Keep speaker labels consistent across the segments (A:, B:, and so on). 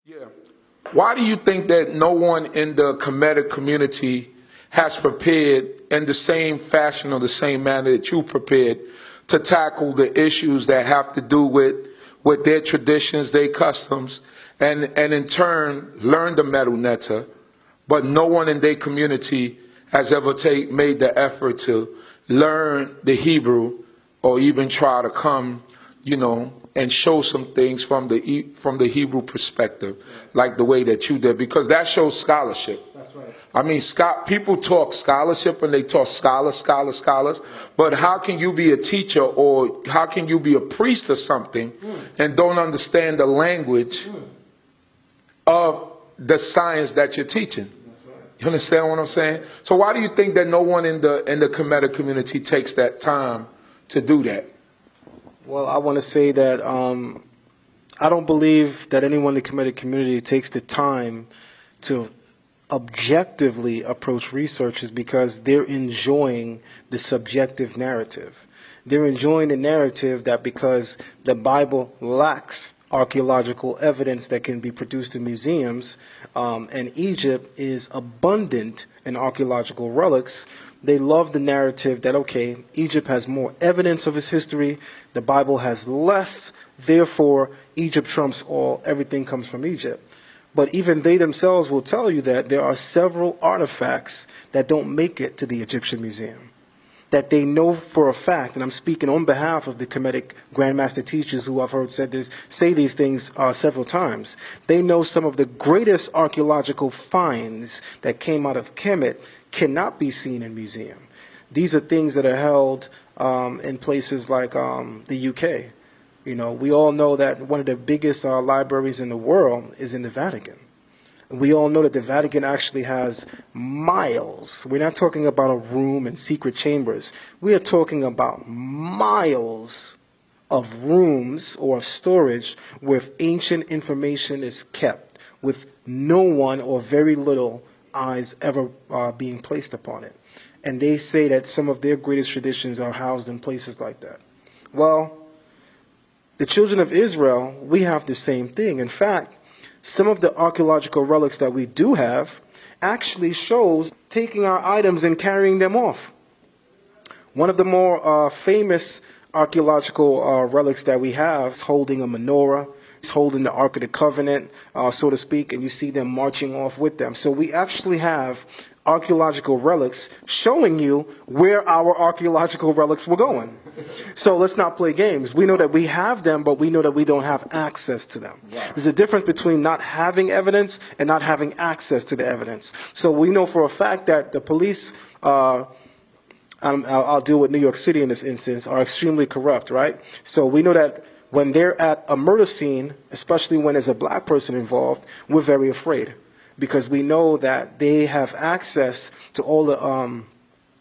A: Yeah. Why do you think that no one in the Kemetic community has prepared in the same fashion or the same manner that you prepared to tackle the issues that have to do with their traditions, their customs, and in turn learn the metal netta, but no one in their community has ever made the effort to learn the Hebrew or even try to come, and show some things from the Hebrew perspective, like the way that you did, because that shows scholarship.
B: That's right.
A: I mean, people talk scholarship and they talk scholars, but how can you be a teacher or how can you be a priest or something and don't understand the language of the science that you're teaching? You understand what I'm saying? So why do you think that no one in the Kemetic community takes that time to do that?
B: Well, I want to say that I don't believe that anyone in the Kemetic community takes the time to objectively approach researchers because they're enjoying the subjective narrative. They're enjoying the narrative that because the Bible lacks archaeological evidence that can be produced in museums, and Egypt is abundant in archaeological relics, they love the narrative that, okay, Egypt has more evidence of its history, the Bible has less, therefore Egypt trumps all, everything comes from Egypt. But even they themselves will tell you that there are several artifacts that don't make it to the Egyptian Museum, that they know for a fact, and I'm speaking on behalf of the Kemetic Grandmaster teachers who I've heard say these things several times. They know some of the greatest archaeological finds that came out of Kemet cannot be seen in museum. These are things that are held in places like the UK. We all know that one of the biggest libraries in the world is in the Vatican. We all know that the Vatican actually has miles. We're not talking about a room and secret chambers. We are talking about miles of rooms or storage where ancient information is kept with no one or very little eyes ever being placed upon it. And they say that some of their greatest traditions are housed in places like that. Well, the children of Israel, we have the same thing. In fact, some of the archaeological relics that we do have actually shows taking our items and carrying them off. One of the more famous archaeological relics that we have is holding a menorah. It's holding the Ark of the Covenant, so to speak, and you see them marching off with them. So we actually have archaeological relics showing you where our archaeological relics were going. So let's not play games. We know that we have them, but we know that we don't have access to them. Wow. There's a difference between not having evidence and not having access to the evidence. So we know for a fact that the police, I'll deal with New York City in this instance, are extremely corrupt, right? So we know that when they're at a murder scene, especially when there's a black person involved, we're very afraid because we know that they have access to all the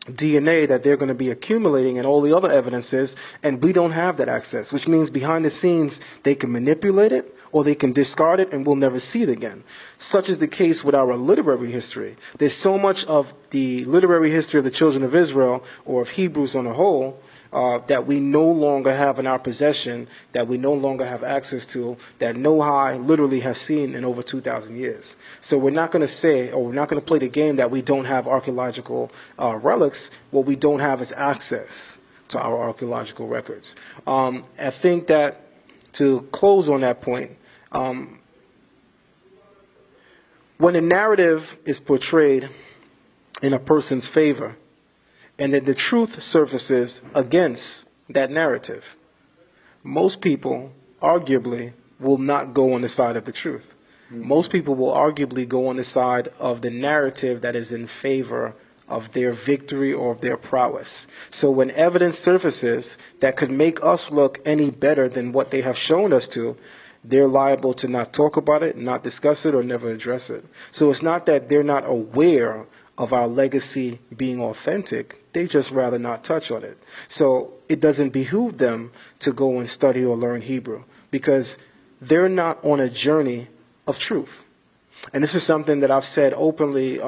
B: DNA that they're going to be accumulating and all the other evidences, and we don't have that access, which means behind the scenes they can manipulate it or they can discard it and we'll never see it again. Such is the case with our literary history. There's so much of the literary history of the children of Israel or of Hebrews on the whole that we no longer have in our possession, that we no longer have access to, that no eye literally has seen in over 2,000 years. So we're not going to say, or we're not going to play the game that we don't have archaeological relics. What we don't have is access to our archaeological records. I think that to close on that point, when a narrative is portrayed in a person's favor, and then the truth surfaces against that narrative, most people arguably will not go on the side of the truth. Most people will arguably go on the side of the narrative that is in favor of their victory or of their prowess. So when evidence surfaces that could make us look any better than what they have shown us to, they're liable to not talk about it, not discuss it, or never address it. So it's not that they're not aware of our legacy being authentic, they just rather not touch on it. So it doesn't behoove them to go and study or learn Hebrew because they're not on a journey of truth. And this is something that I've said openly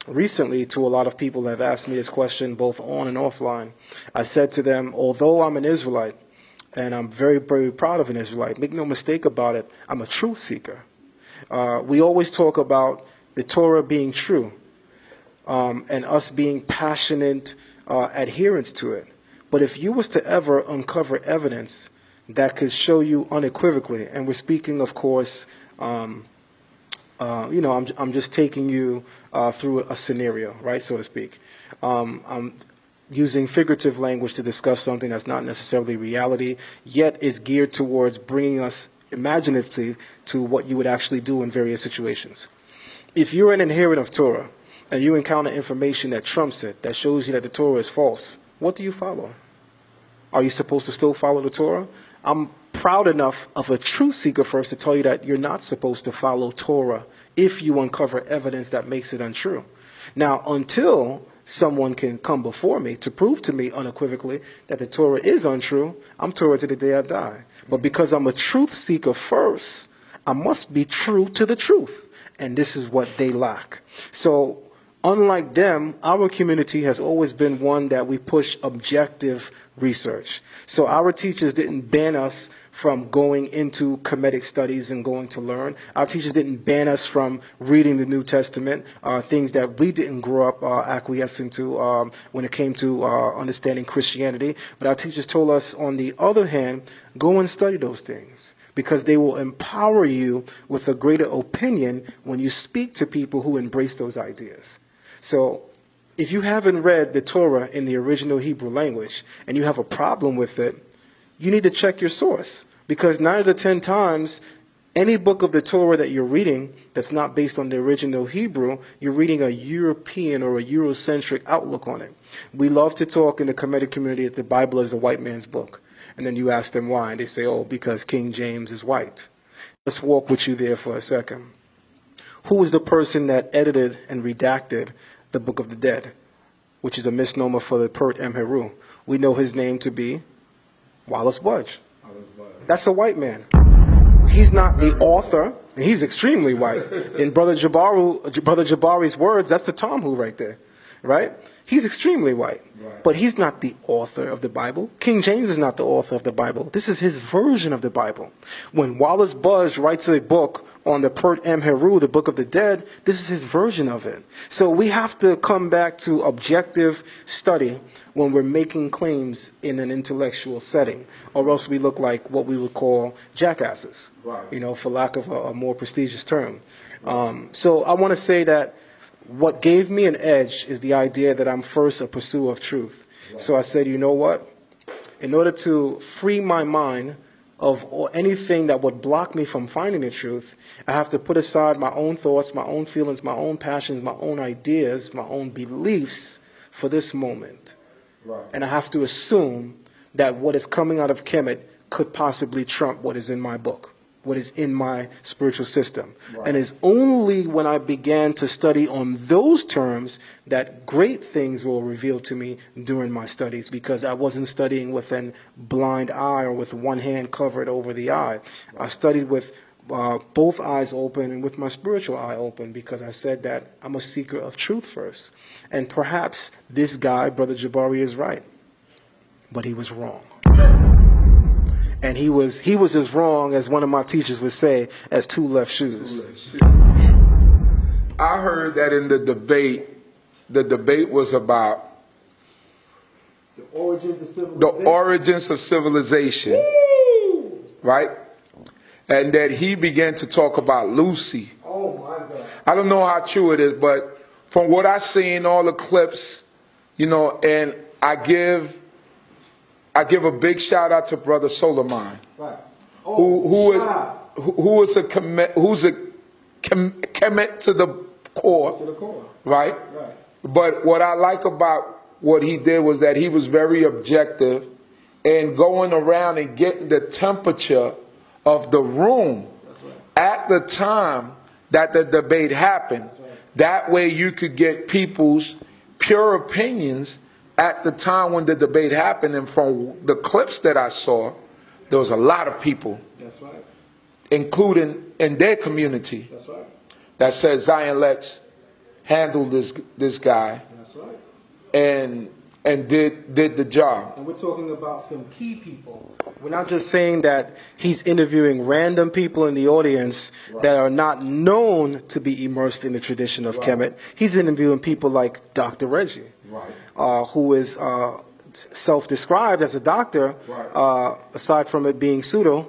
B: recently to a lot of people that have asked me this question both on and offline. I said to them, although I'm an Israelite, and I'm very, very proud of an Israelite, make no mistake about it, I'm a truth seeker. We always talk about the Torah being true, and us being passionate adherents to it. But if you was to ever uncover evidence that could show you unequivocally, and we're speaking, of course, I'm just taking you through a scenario, right, so to speak. I'm using figurative language to discuss something that's not necessarily reality, yet is geared towards bringing us imaginatively to what you would actually do in various situations. If you're an adherent of Torah, and you encounter information that trumps it, that shows you that the Torah is false, what do you follow? Are you supposed to still follow the Torah? I'm proud enough of a truth seeker first to tell you that you're not supposed to follow Torah if you uncover evidence that makes it untrue. Now, until someone can come before me to prove to me unequivocally that the Torah is untrue, I'm Torah to the day I die. But because I'm a truth seeker first, I must be true to the truth. And this is what they lack. So, unlike them, our community has always been one that we push objective research. So our teachers didn't ban us from going into Kemetic studies and going to learn. Our teachers didn't ban us from reading the New Testament, things that we didn't grow up acquiescing to when it came to understanding Christianity. But our teachers told us, on the other hand, go and study those things, because they will empower you with a greater opinion when you speak to people who embrace those ideas. So if you haven't read the Torah in the original Hebrew language and you have a problem with it, you need to check your source, because 9 out of 10 times, any book of the Torah that you're reading that's not based on the original Hebrew, you're reading a European or a Eurocentric outlook on it. We love to talk in the Kemetic community that the Bible is a white man's book. And then you ask them why, and they say, oh, because King James is white. Let's walk with you there for a second. Who was the person that edited and redacted the Book of the Dead, which is a misnomer for the Pert Emheru? We know his name to be Wallace Budge. That's a white man. He's not the author, and he's extremely white. In Brother Jabari's words, that's the Talmud right there, right? He's extremely white, but he's not the author of the Bible. King James is not the author of the Bible. This is his version of the Bible. When Wallace Budge writes a book on the Pert Emheru, the Book of the Dead, this is his version of it. So we have to come back to objective study when we're making claims in an intellectual setting, or else we look like what we would call jackasses, for lack of a more prestigious term. So I want to say that what gave me an edge is the idea that I'm first a pursuer of truth. So I said, you know what? In order to free my mind of anything that would block me from finding the truth, I have to put aside my own thoughts, my own feelings, my own passions, my own ideas, my own beliefs for this moment. And I have to assume that what is coming out of Kemet could possibly trump what is in my book, what is in my spiritual system. And it's only when I began to study on those terms that great things were revealed to me during my studies, because I wasn't studying with a blind eye or with one hand covered over the eye. I studied with both eyes open and with my spiritual eye open, because I said that I'm a seeker of truth first. And perhaps this guy, Brother Jabari, is right, but he was wrong. And he was as wrong as one of my teachers would say, as two left shoes.
A: I heard that in the debate was about
B: the origins of civilization.
A: The origins of civilization.
B: Woo!
A: Right? And that he began to talk about Lucy.
B: Oh my God.
A: I don't know how true it is, but from what I seen, all the clips, and I give a big shout out to Brother Solomon,
B: right.
A: who's a Kemet to the core, right? But what I like about what he did was that he was very objective and going around and getting the temperature of the room at the time that the debate happened. That way you could get people's pure opinions at the time when the debate happened. And from the clips that I saw, there was a lot of people, including in their community, that said Zion Lexx handled this guy. And and did the job.
B: And we're talking about some key people. We're not just saying that he's interviewing random people in the audience that are not known to be immersed in the tradition of Kemet. He's interviewing people like Dr. Reggie, who is self-described as a doctor, aside from it being pseudo,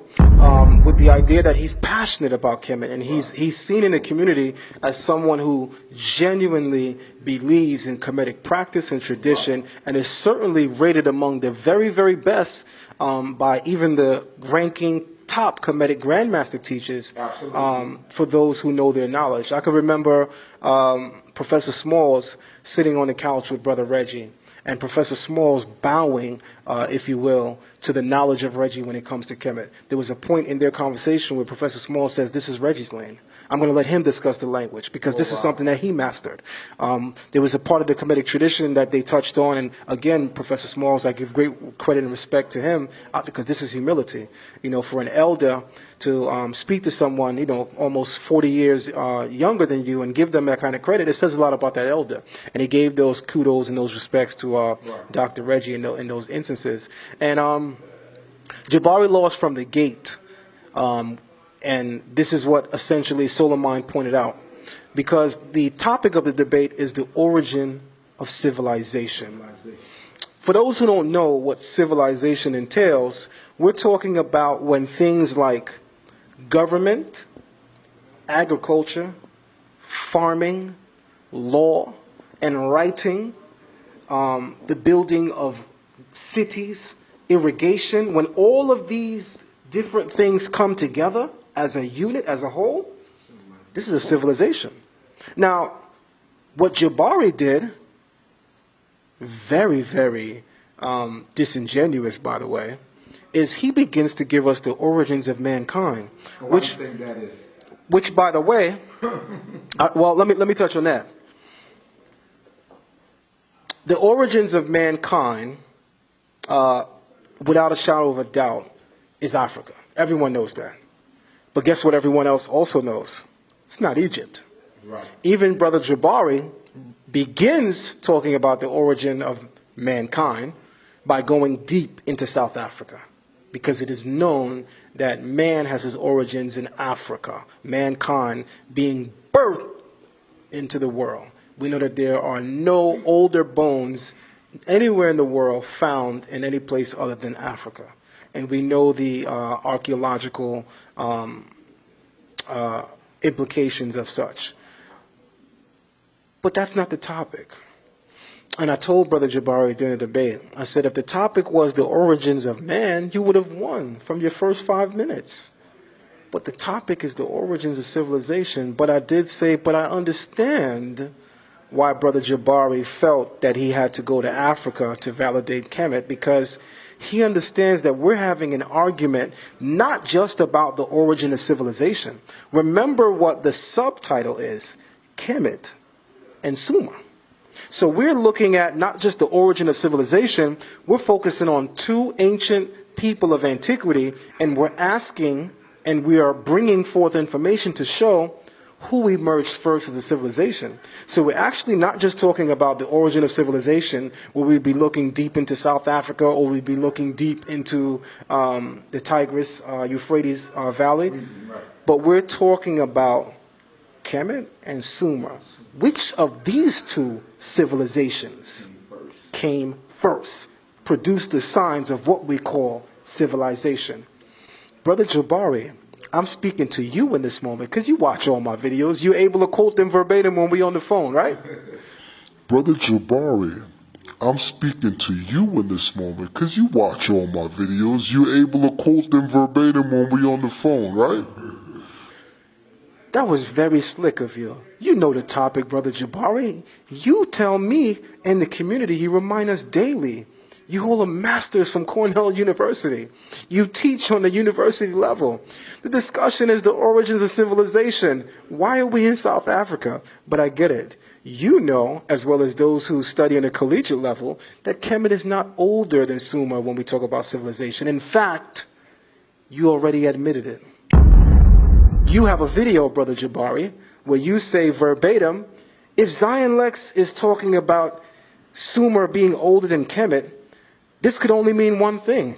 B: with the idea that he's passionate about Kemet, and he's seen in the community as someone who genuinely believes in Kemetic practice and tradition, and is certainly rated among the very, very best by even the ranking top Kemetic Grandmaster teachers, for those who know their knowledge. I can remember Professor Smalls sitting on the couch with Brother Reggie, and Professor Smalls bowing, if you will, to the knowledge of Reggie when it comes to Kemet. There was a point in their conversation where Professor Smalls says, "This is Reggie's lane. I'm going to let him discuss the language because this is something that he mastered." There was a part of the Kemetic tradition that they touched on, and again, Professor Smalls, I give great credit and respect to him because this is humility. You know, for an elder to speak to someone, you know, almost 40 years younger than you and give them that kind of credit, it says a lot about that elder. And he gave those kudos and those respects to Dr. Reggie in those instances. And Jabari lost from the gate. And this is what essentially Solomon pointed out, because the topic of the debate is the origin of civilization. For those who don't know what civilization entails, we're talking about when things like government, agriculture, farming, law, and writing, the building of cities, irrigation, when all of these different things come together as a unit, as a whole, this is a civilization. Now, what Jabari did, very, very disingenuous, by the way, is he begins to give us the origins of mankind.
A: What do you think that is?
B: Which, by the way, well, let me touch on that. The origins of mankind, without a shadow of a doubt, is Africa. Everyone knows that. But guess what everyone else also knows? It's not Egypt. Right. Even Brother Jabari begins talking about the origin of mankind by going deep into South Africa, because it is known that man has his origins in Africa, mankind being birthed into the world. We know that there are no older bones anywhere in the world found in any place other than Africa. And we know the archaeological implications of such. But that's not the topic. And I told Brother Jabari during the debate, I said, if the topic was the origins of man, you would have won from your first 5 minutes. But the topic is the origins of civilization. But I did say, but I understand why Brother Jabari felt that he had to go to Africa to validate Kemet, because he understands that we're having an argument not just about the origin of civilization. Remember what the subtitle is, Kemet and Sumer. So we're looking at not just the origin of civilization, we're focusing on two ancient people of antiquity, and we're asking, and we are bringing forth information to show who emerged first as a civilization. So we're actually not just talking about the origin of civilization, where we'd be looking deep into South Africa, or we'd be looking deep into the Tigris, Euphrates Valley, but we're talking about Kemet and Sumer. Which of these two civilizations came first, produced the signs of what we call civilization? Brother Jabari, I'm speaking to you in this moment because you watch all my videos. You're able to quote them verbatim when we're on the phone, right?
C: Brother Jabari, I'm speaking to you in this moment because you watch all my videos. You're able to quote them verbatim when we're on the phone, right?
B: That was very slick of you. You know the topic, Brother Jabari. You tell me and the community, you remind us daily. You hold a master's from Cornell University. You teach on the university level. The discussion is the origins of civilization. Why are we in South Africa? But I get it. You know, as well as those who study on a collegiate level, that Kemet is not older than Sumer when we talk about civilization. In fact, you already admitted it. You have a video, Brother Jabari, where you say verbatim, if Zion Lexx is talking about Sumer being older than Kemet, this could only mean one thing.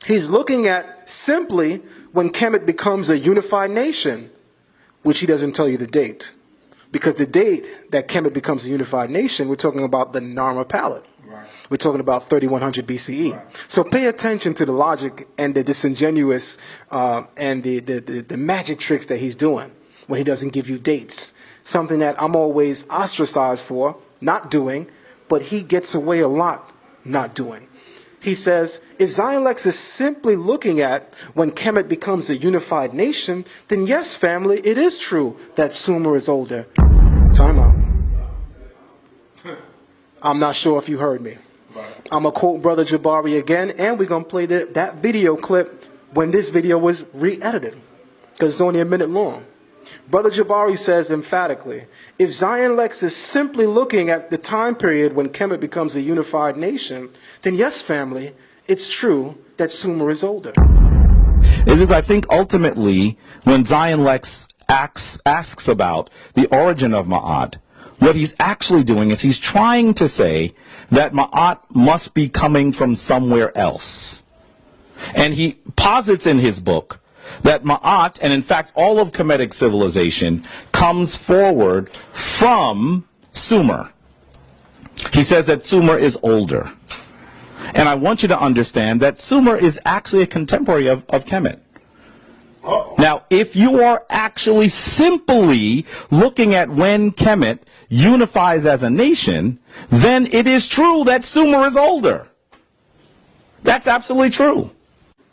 B: He's looking at simply when Kemet becomes a unified nation, which he doesn't tell you the date. Because the date that Kemet becomes a unified nation, we're talking about the Narmer Palette. Right. We're talking about 3100 BCE. Right. So pay attention to the logic and the disingenuous and the magic tricks that he's doing when he doesn't give you dates. Something that I'm always ostracized for not doing, but he gets away a lot not doing. He says, if Zion Lexx is simply looking at when Kemet becomes a unified nation, then yes, family, it is true that Sumer is older. Time out. I'm not sure if you heard me. I'm going to quote Brother Jabari again, and we're going to play that video clip when this video was re-edited, because it's only a minute long. Brother Jabari says emphatically, if Zion Lexx is simply looking at the time period when Kemet becomes a unified nation, then yes, family, it's true that Sumer is older.
D: I think ultimately, when Zion Lexx asks about the origin of Ma'at, what he's actually doing is he's trying to say that Ma'at must be coming from somewhere else. And he posits in his book that Ma'at, and in fact all of Kemetic civilization, comes forward from Sumer. He says that Sumer is older. And I want you to understand that Sumer is actually a contemporary of Kemet. Now, if you are actually simply looking at when Kemet unifies as a nation, then it is true that Sumer is older. That's absolutely true.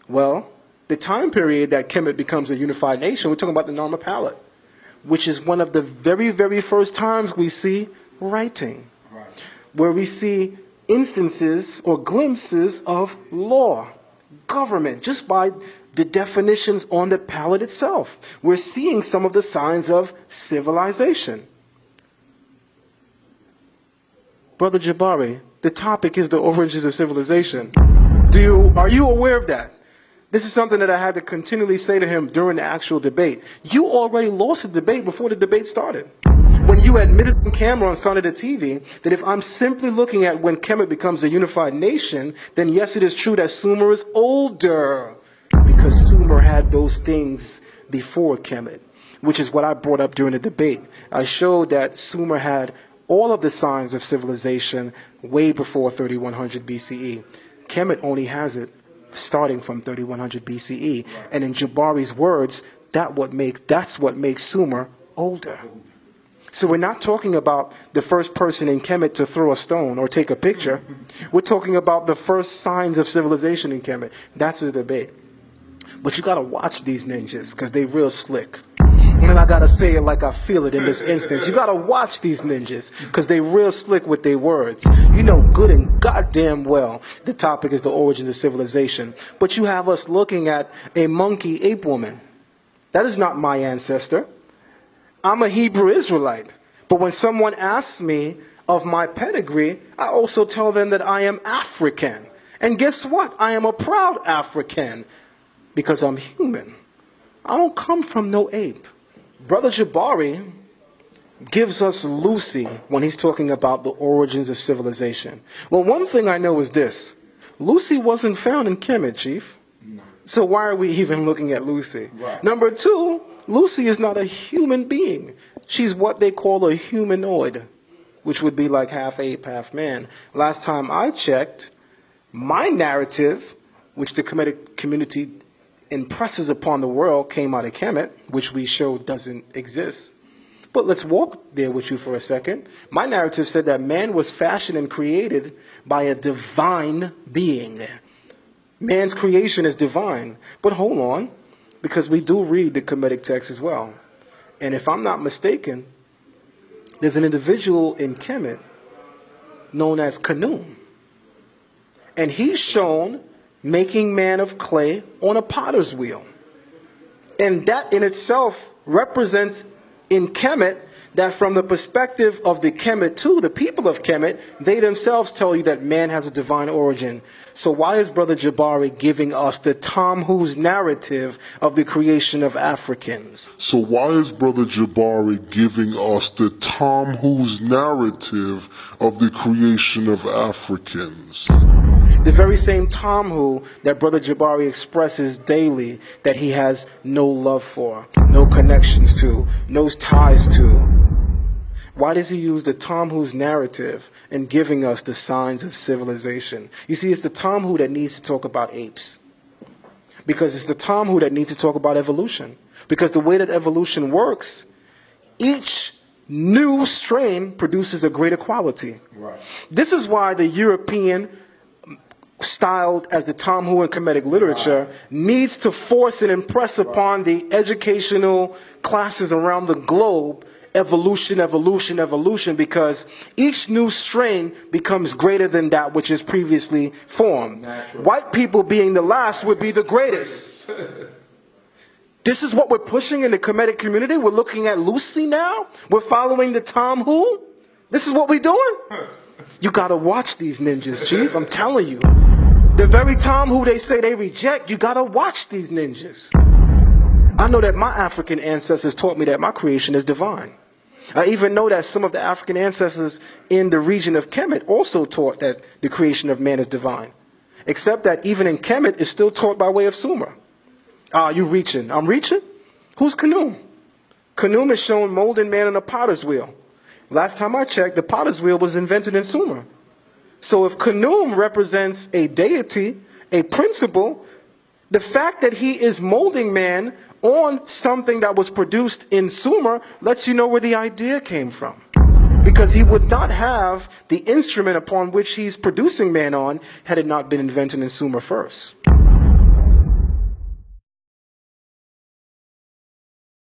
B: Well, the time period that Kemet becomes a unified nation, we're talking about the Narmer Palette, which is one of the very, very first times we see writing, where we see instances or glimpses of law, government, just by the definitions on the palette itself. We're seeing some of the signs of civilization. Brother Jabari, the topic is the origins of civilization. Are you aware of that? This is something that I had to continually say to him during the actual debate. You already lost the debate before the debate started. When you admitted on camera on Sunday the TV that if I'm simply looking at when Kemet becomes a unified nation, then yes, it is true that Sumer is older. Because Sumer had those things before Kemet, which is what I brought up during the debate. I showed that Sumer had all of the signs of civilization way before 3100 BCE. Kemet only has it starting from 3100 BCE. And in Jabari's words, that's what makes Sumer older. So we're not talking about the first person in Kemet to throw a stone or take a picture. We're talking about the first signs of civilization in Kemet. That's the debate. But you got to watch these ninjas because they real slick. And I got to say it like I feel it in this instance. You got to watch these ninjas because they real slick with their words. You know good and goddamn well the topic is the origins of civilization. But you have us looking at a monkey ape woman. That is not my ancestor. I'm a Hebrew Israelite. But when someone asks me of my pedigree, I also tell them that I am African. And guess what? I am a proud African because I'm human. I don't come from no ape. Brother Jabari gives us Lucy when he's talking about the origins of civilization. Well, one thing I know is this. Lucy wasn't found in Kemet, Chief. No. So why are we even looking at Lucy? Right. Number two, Lucy is not a human being. She's what they call a humanoid, which would be like half ape, half man. Last time I checked, my narrative, which the Kemetic community impresses upon the world, came out of Kemet, which we showed doesn't exist. But let's walk there with you for a second. My narrative said that man was fashioned and created by a divine being. Man's creation is divine. But hold on, because we do read the Kemetic text as well. And if I'm not mistaken, there's an individual in Kemet known as Khnum. And he's shown making man of clay on a potter's wheel. And that in itself represents in Kemet that from the perspective of the Kemet too, the people of Kemet, they themselves tell you that man has a divine origin. So why is Brother Jabari giving us the Tom Who's narrative of the creation of Africans?
C: So why is Brother Jabari giving us the Tom Who's narrative of the creation of Africans?
B: The very same Tom Who that Brother Jabari expresses daily that he has no love for, no connections to, no ties to. Why does he use the Tom Who's narrative in giving us the signs of civilization? You see, it's the Tom Who that needs to talk about apes. Because it's the Tom Who that needs to talk about evolution. Because the way that evolution works, each new strain produces a greater quality.
A: Right.
B: This is why the European, styled as the Tom Who in Kemetic literature, needs to force and impress upon the educational classes around the globe evolution, evolution, evolution, because each new strain becomes greater than that which is previously formed.
A: Natural.
B: White people being the last would be the greatest. This is what we're pushing in the Kemetic community. We're looking at Lucy now. We're following the Tom Who. This is what we're doing. You gotta watch these ninjas, Chief. I'm telling you. The very Tom Who they say they reject, you gotta watch these ninjas. I know that my African ancestors taught me that my creation is divine. I even know that some of the African ancestors in the region of Kemet also taught that the creation of man is divine. Except that even in Kemet, it's still taught by way of Sumer. You reaching. I'm reaching? Who's Khnum? Khnum is shown molding man on a potter's wheel. Last time I checked, the potter's wheel was invented in Sumer. So if Khnum represents a deity, a principle, the fact that he is molding man on something that was produced in Sumer lets you know where the idea came from. Because he would not have the instrument upon which he's producing man on had it not been invented in Sumer first.